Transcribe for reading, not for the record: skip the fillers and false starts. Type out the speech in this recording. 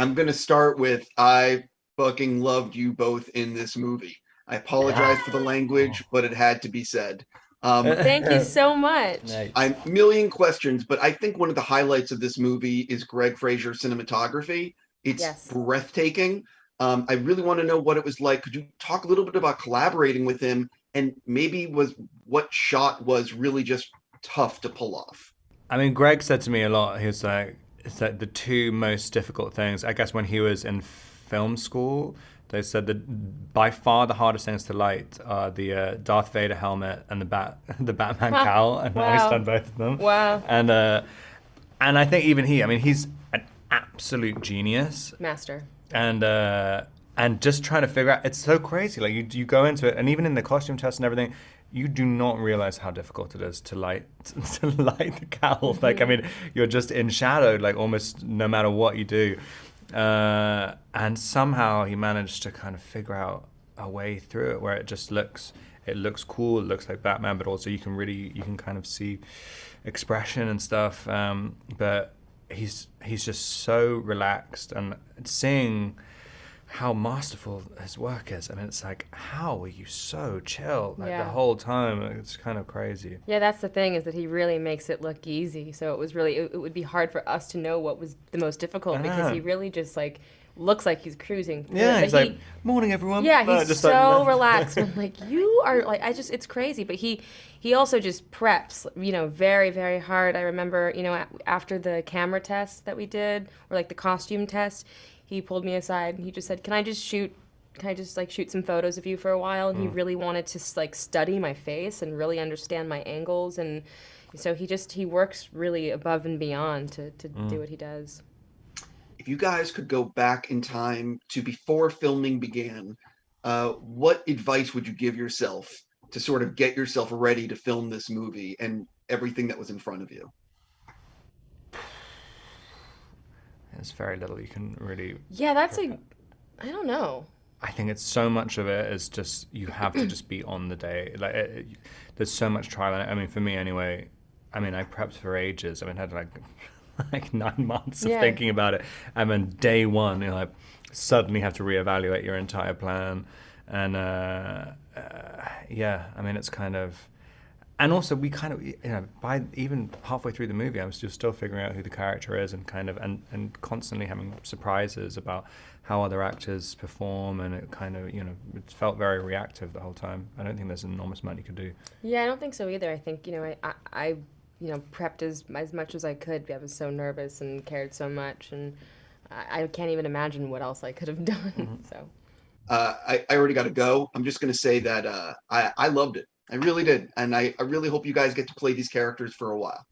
I'm gonna start with I fucking loved you both in this movie. I apologize for the language, but it had to be said. Um, Thank you so much. I'm million questions, but I think one of the highlights of this movie is Greg Fraser's cinematography. It's Yes. breathtaking. I really want to know what it was like. Could you talk a little bit about collaborating with him, and maybe was what shot was really just tough to pull off? I mean, Greg said to me a lot. He was like, "It's like the two most difficult things." I guess when he was in film school, they said that by far the hardest things to light are the Darth Vader helmet and the Batman Huh. cowl, and now he's Wow. done both of them. Wow. And I think even he, I mean, he's an absolute genius, Master. and just trying to figure out, it's so crazy. Like you go into it, and even in the costume test and everything, you do not realize how difficult it is to light to light the cowl. Like, I mean, you're just in shadow, like almost no matter what you do. And somehow he managed to kind of figure out a way through it where it looks cool, it looks like Batman, but also you can kind of see expression and stuff. But he's just so relaxed, and seeing how masterful his work is. I mean, it's like, how were you so chill like the Yeah. whole time? It's kind of crazy. Yeah, that's the thing, is that he really makes it look easy. So it would be hard for us to know what was the most difficult, I because know. he really just like looks like he's cruising through Yeah, it. he's But like, morning everyone. yeah, No, he's just so like, relaxed. I'm like, you are like, it's crazy. But he also just preps, very, very hard. I remember, after the camera test that we did, or like the costume test, he pulled me aside and he just said, can I just like shoot some photos of you for a while? And he really wanted to like study my face and really understand my angles. And so he works really above and beyond to do what he does. If you guys could go back in time to before filming began, what advice would you give yourself to sort of get yourself ready to film this movie and everything that was in front of you? there's very little you can really. Yeah, I don't know. I think it's so much of it is just you have to just be on the day. Like there's so much trial. I mean, for me anyway. I mean, I prepped for ages. I mean, I had like like 9 months of Yeah. thinking about it, and then day one, like suddenly have to reevaluate your entire plan. And yeah, I mean, it's kind of. And also, we kind of, by even halfway through the movie, I'm still figuring out who the character is, and kind of, and constantly having surprises about how other actors perform, and it kind of, it felt very reactive the whole time. I don't think there's an enormous amount you could do. Yeah, I don't think so either. I think, I prepped as much as I could. I was so nervous and cared so much, and I can't even imagine what else I could have done. So, I already got to go. I'm just going to say that I loved it. I really did. And I really hope you guys get to play these characters for a while.